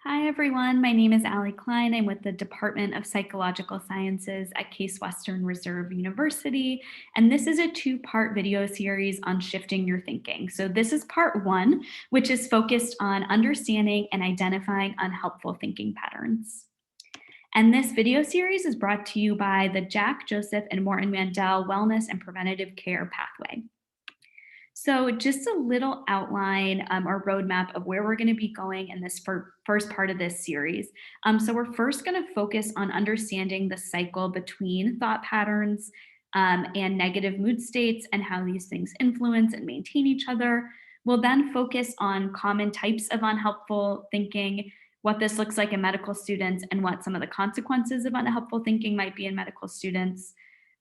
Hi, everyone. My name is Klein. I'm with the Department of Psychological Sciences at Case Western Reserve University. And this is a two-part video series on shifting your thinking. So this is part one, which is focused on understanding and identifying unhelpful thinking patterns. And this video series is brought to you by the Jack, Joseph, and Morton Mandel Wellness and Preventative Care Pathway. So, just a little outline or roadmap of where we're going to be going in this first part of this series. So, we're first going to focus on understanding the cycle between thought patterns and negative mood states and how these things influence and maintain each other. We'll then focus on common types of unhelpful thinking, what this looks like in medical students, and what some of the consequences of unhelpful thinking might be in medical students.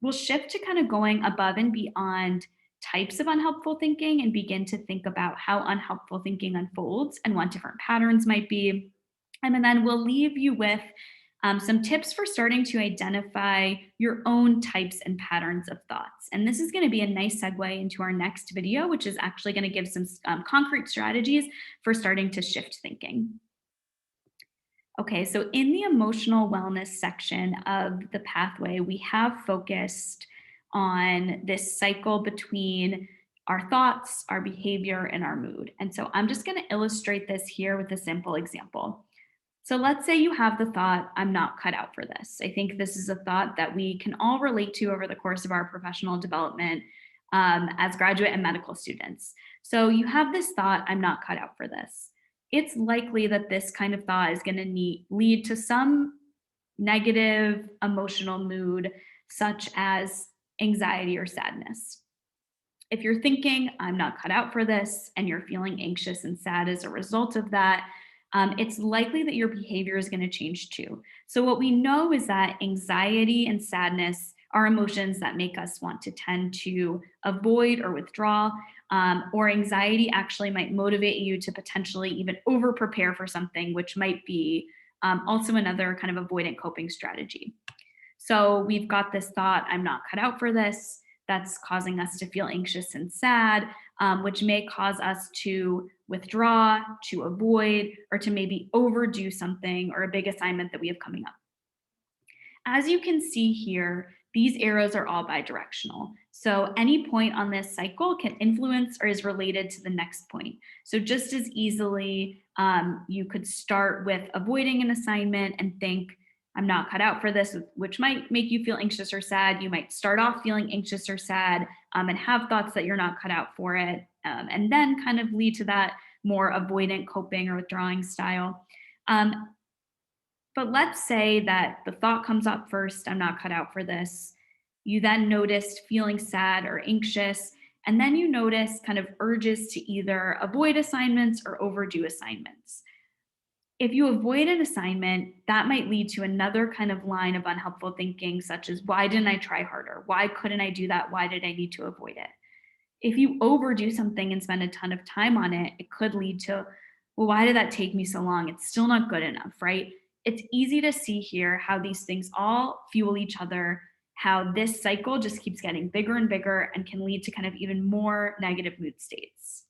We'll shift to kind of going above and beyond types of unhelpful thinking and begin to think about how unhelpful thinking unfolds and what different patterns might be. And then we'll leave you with some tips for starting to identify your own types and patterns of thoughts. And this is going to be a nice segue into our next video, which is actually going to give some concrete strategies for starting to shift thinking. Okay, so in the emotional wellness section of the pathway, we have focused on this cycle between our thoughts, our behavior, and our mood. And so I'm just going to illustrate this here with a simple example. So let's say you have the thought, I'm not cut out for this. I think this is a thought that we can all relate to over the course of our professional development as graduate and medical students. So you have this thought, I'm not cut out for this. It's likely that this kind of thought is going to lead to some negative emotional mood, such as anxiety or sadness. If you're thinking, I'm not cut out for this, and you're feeling anxious and sad as a result of that, it's likely that your behavior is going to change too. So, what we know is that anxiety and sadness are emotions that make us want to tend to avoid or withdraw, or anxiety actually might motivate you to potentially even over prepare for something, which might be also another kind of avoidant coping strategy. So we've got this thought, I'm not cut out for this. That's causing us to feel anxious and sad, which may cause us to withdraw, to avoid, or to maybe overdo something or a big assignment that we have coming up. As you can see here, these arrows are all bidirectional. So any point on this cycle can influence or is related to the next point. So just as easily, you could start with avoiding an assignment and think, I'm not cut out for this, which might make you feel anxious or sad. You might start off feeling anxious or sad and have thoughts that you're not cut out for it, and then kind of lead to that more avoidant coping or withdrawing style. But let's say that the thought comes up first, I'm not cut out for this. You then noticed feeling sad or anxious, and then you notice kind of urges to either avoid assignments or overdo assignments. If you avoid an assignment, that might lead to another kind of line of unhelpful thinking, such as, why didn't I try harder? Why couldn't I do that? Why did I need to avoid it? If you overdo something and spend a ton of time on it, it could lead to, well, why did that take me so long? It's still not good enough, right? It's easy to see here how these things all fuel each other, how this cycle just keeps getting bigger and bigger and can lead to kind of even more negative mood states.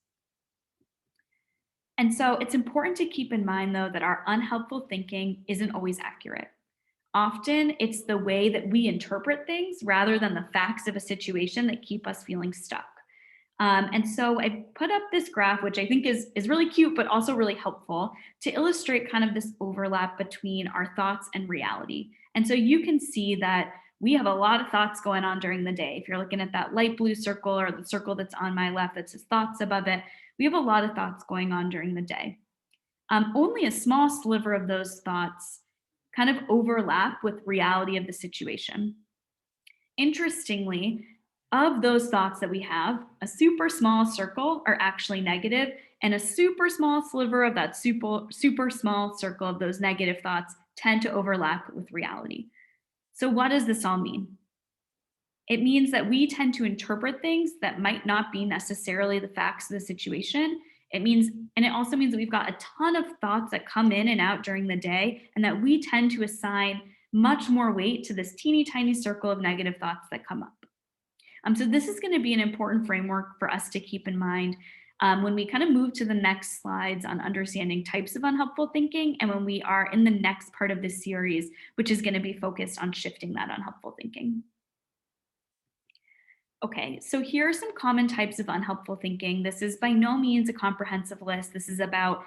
And so it's important to keep in mind, though, that our unhelpful thinking isn't always accurate. Often it's the way that we interpret things rather than the facts of a situation that keep us feeling stuck. And so I put up this graph, which I think is really cute, but also really helpful to illustrate kind of this overlap between our thoughts and reality. And so you can see that we have a lot of thoughts going on during the day. If you're looking at that light blue circle or the circle that's on my left that says thoughts above it, we have a lot of thoughts going on during the day. Only a small sliver of those thoughts kind of overlap with reality of the situation. Interestingly, of those thoughts that we have, a super small circle are actually negative, and a super small sliver of that super small circle of those negative thoughts tend to overlap with reality. So, what does this all mean? It means that we tend to interpret things that might not be necessarily the facts of the situation. And it also means that we've got a ton of thoughts that come in and out during the day, and that we tend to assign much more weight to this teeny tiny circle of negative thoughts that come up. So this is going to be an important framework for us to keep in mind when we kind of move to the next slides on understanding types of unhelpful thinking, and when we are in the next part of this series, which is going to be focused on shifting that unhelpful thinking. Okay, so here are some common types of unhelpful thinking. This is by no means a comprehensive list. This is about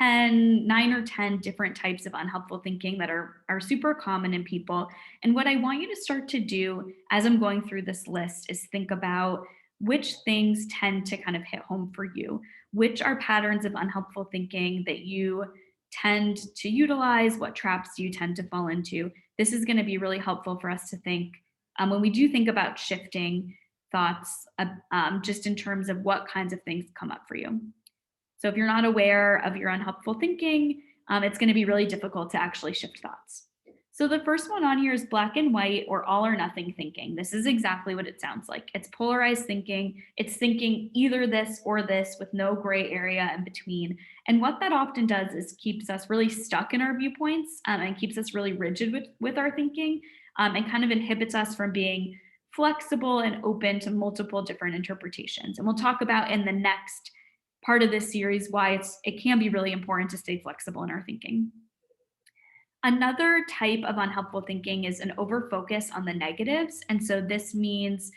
9 or 10 different types of unhelpful thinking that are super common in people. And what I want you to start to do as I'm going through this list is think about which things tend to kind of hit home for you. Which are patterns of unhelpful thinking that you tend to utilize? What traps do you tend to fall into? This is going to be really helpful for us to think when we do think about shifting thoughts, just in terms of what kinds of things come up for you. So if you're not aware of your unhelpful thinking, it's going to be really difficult to actually shift thoughts. So the first one on here is black and white or all or nothing thinking. This is exactly what it sounds like. It's polarized thinking. It's thinking either this or this with no gray area in between. And what that often does is keeps us really stuck in our viewpoints and keeps us really rigid with our thinking and kind of inhibits us from being flexible and open to multiple different interpretations. And we'll talk about in the next part of this series why it can be really important to stay flexible in our thinking. Another type of unhelpful thinking is an overfocus on the negatives. And so this means,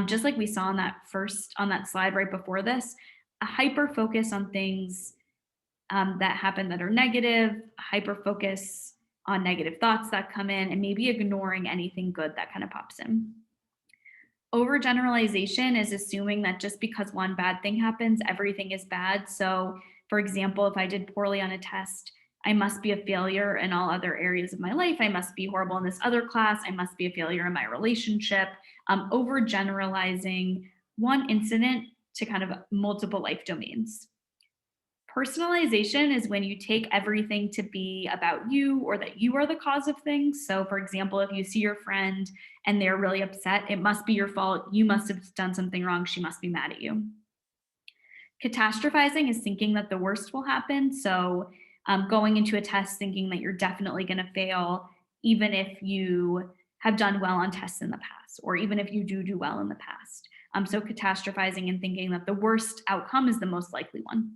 just like we saw on that slide right before this, a hyper focus on things that happen that are negative, hyper focus on negative thoughts that come in, and maybe ignoring anything good that kind of pops in. Overgeneralization is assuming that just because one bad thing happens, everything is bad. So, for example, if I did poorly on a test, I must be a failure in all other areas of my life. I must be horrible in this other class. I must be a failure in my relationship. Overgeneralizing one incident to kind of multiple life domains. Personalization is when you take everything to be about you or that you are the cause of things. So, for example, if you see your friend and they're really upset, it must be your fault. You must have done something wrong. She must be mad at you. Catastrophizing is thinking that the worst will happen. So, going into a test thinking that you're definitely going to fail, even if you have done well on tests in the past, or even if you do well in the past. So, catastrophizing and thinking that the worst outcome is the most likely one.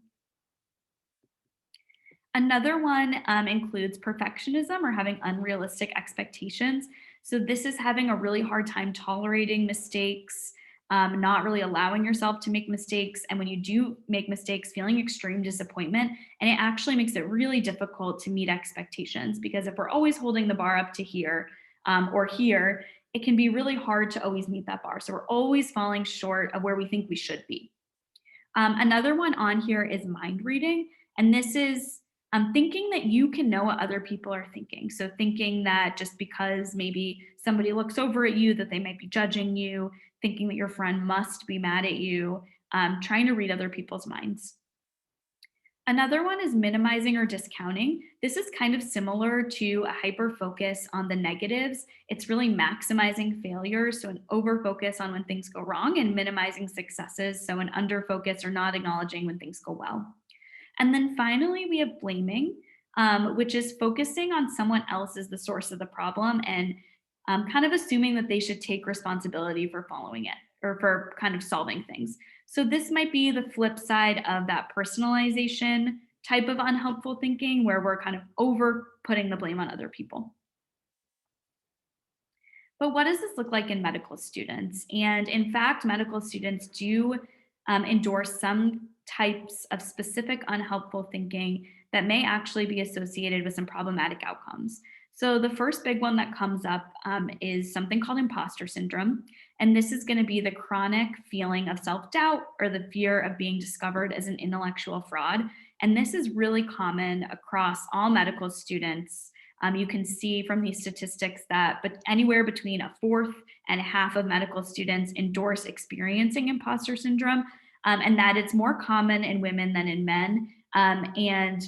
Another one includes perfectionism or having unrealistic expectations. So this is having a really hard time tolerating mistakes, not really allowing yourself to make mistakes. And when you do make mistakes, feeling extreme disappointment. And it actually makes it really difficult to meet expectations because if we're always holding the bar up to here or here, it can be really hard to always meet that bar. So we're always falling short of where we think we should be. Another one on here is mind reading. And this is thinking that you can know what other people are thinking. So thinking that just because maybe somebody looks over at you, that they might be judging you, thinking that your friend must be mad at you, trying to read other people's minds. Another one is minimizing or discounting. This is kind of similar to a hyper focus on the negatives. It's really maximizing failures, so an over focus on when things go wrong, and minimizing successes, so an under focus or not acknowledging when things go well. And then finally, we have blaming, which is focusing on someone else as the source of the problem and kind of assuming that they should take responsibility for following it or for kind of solving things. So this might be the flip side of that personalization type of unhelpful thinking where we're kind of over putting the blame on other people. But what does this look like in medical students? And in fact, medical students do endorse some types of specific unhelpful thinking that may actually be associated with some problematic outcomes. So the first big one that comes up is something called imposter syndrome. And this is going to be the chronic feeling of self-doubt or the fear of being discovered as an intellectual fraud. And this is really common across all medical students. You can see from these statistics that anywhere between a fourth and a half of medical students endorse experiencing imposter syndrome, and that it's more common in women than in men. And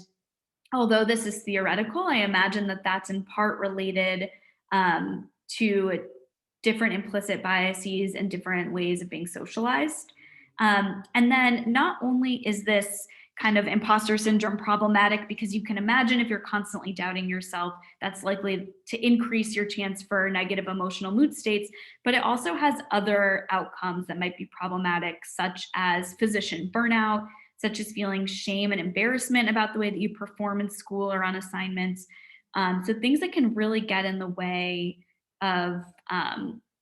although this is theoretical, I imagine that that's in part related to different implicit biases and different ways of being socialized. And then not only is this kind of imposter syndrome problematic because you can imagine if you're constantly doubting yourself, that's likely to increase your chance for negative emotional mood states, but it also has other outcomes that might be problematic, such as physician burnout, such as feeling shame and embarrassment about the way that you perform in school or on assignments. So things that can really get in the way of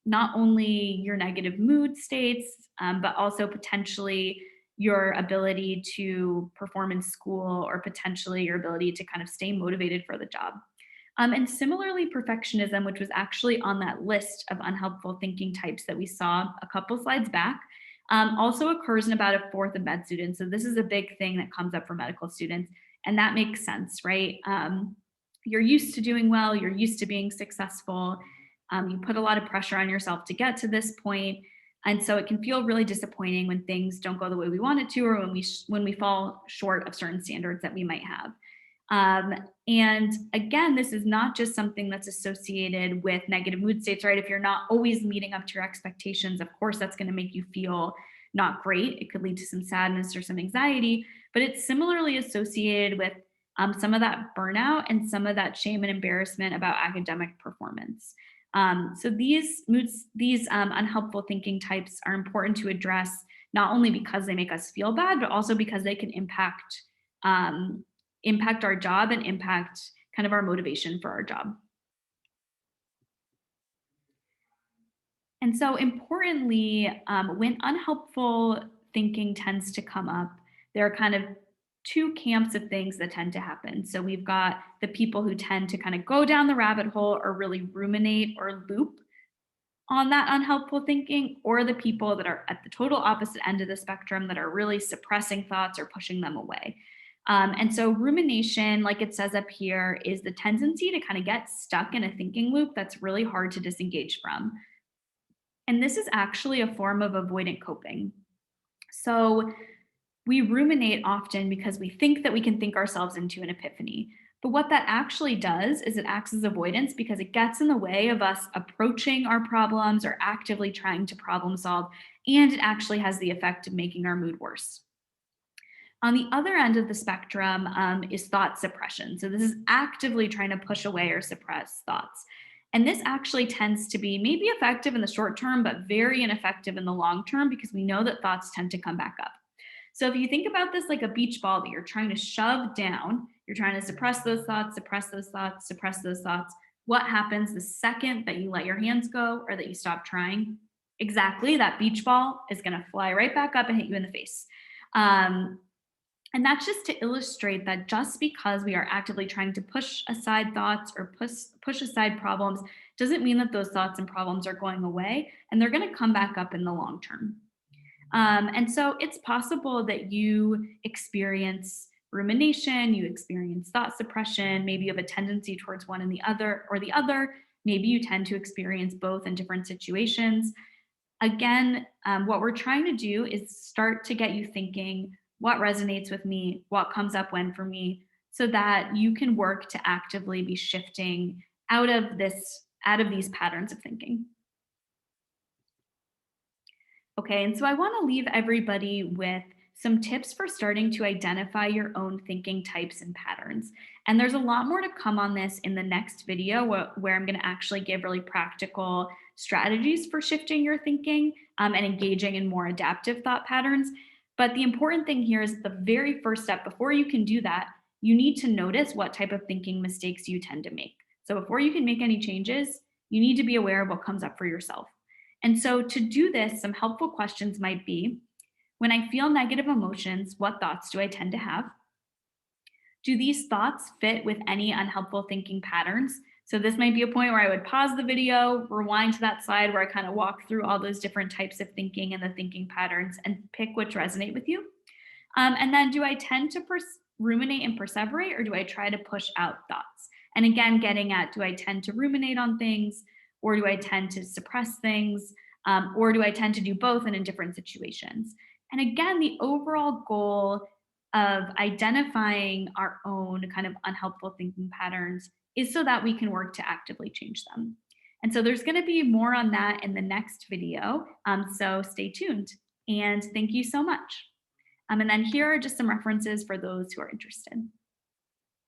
not only your negative mood states, but also potentially your ability to perform in school or potentially your ability to kind of stay motivated for the job. And similarly, perfectionism, which was actually on that list of unhelpful thinking types that we saw a couple slides back, also occurs in about a fourth of med students. So this is a big thing that comes up for medical students, and that makes sense, right? You're used to doing well, you're used to being successful. You put a lot of pressure on yourself to get to this point, and so it can feel really disappointing when things don't go the way we want it to, or when we fall short of certain standards that we might have. And again, this is not just something that's associated with negative mood states, right? If you're not always meeting up to your expectations, of course, that's going to make you feel not great. It could lead to some sadness or some anxiety, but it's similarly associated with some of that burnout and some of that shame and embarrassment about academic performance. So these unhelpful thinking types are important to address, not only because they make us feel bad, but also because they can impact our job and impact kind of our motivation for our job. And so importantly, when unhelpful thinking tends to come up, there are kind of two camps of things that tend to happen. So we've got the people who tend to kind of go down the rabbit hole or really ruminate or loop on that unhelpful thinking, or the people that are at the total opposite end of the spectrum that are really suppressing thoughts or pushing them away. And so rumination, like it says up here, is the tendency to kind of get stuck in a thinking loop that's really hard to disengage from. And this is actually a form of avoidant coping. So we ruminate often because we think that we can think ourselves into an epiphany. But what that actually does is it acts as avoidance because it gets in the way of us approaching our problems or actively trying to problem solve. And it actually has the effect of making our mood worse. On the other end of the spectrum is thought suppression. So this is actively trying to push away or suppress thoughts. And this actually tends to be maybe effective in the short term, but very ineffective in the long term because we know that thoughts tend to come back up. So if you think about this like a beach ball that you're trying to shove down, you're trying to suppress those thoughts, suppress those thoughts, suppress those thoughts. What happens the second that you let your hands go or that you stop trying? Exactly, that beach ball is going to fly right back up and hit you in the face. And that's just to illustrate that just because we are actively trying to push aside thoughts or push aside problems doesn't mean that those thoughts and problems are going away, and they're going to come back up in the long term. And so it's possible that you experience rumination, you experience thought suppression, maybe you have a tendency towards one and the other or the other. Maybe you tend to experience both in different situations. Again, what we're trying to do is start to get you thinking, what resonates with me, what comes up when for me, so that you can work to actively be shifting out of these patterns of thinking. Okay, and so I want to leave everybody with some tips for starting to identify your own thinking types and patterns. And there's a lot more to come on this in the next video where I'm going to actually give really practical strategies for shifting your thinking and engaging in more adaptive thought patterns. But the important thing here is the very first step, before you can do that, you need to notice what type of thinking mistakes you tend to make. So before you can make any changes, you need to be aware of what comes up for yourself. And so to do this, some helpful questions might be, when I feel negative emotions, what thoughts do I tend to have? Do these thoughts fit with any unhelpful thinking patterns? So this might be a point where I would pause the video, rewind to that slide where I kind of walk through all those different types of thinking and the thinking patterns and pick which resonate with you. And then do I tend to ruminate and perseverate, or do I try to push out thoughts? And again, getting at, do I tend to ruminate on things, or do I tend to suppress things, or do I tend to do both and in different situations? And again, the overall goal of identifying our own kind of unhelpful thinking patterns is so that we can work to actively change them. And so there's going to be more on that in the next video. So stay tuned, and thank you so much. And then here are just some references for those who are interested.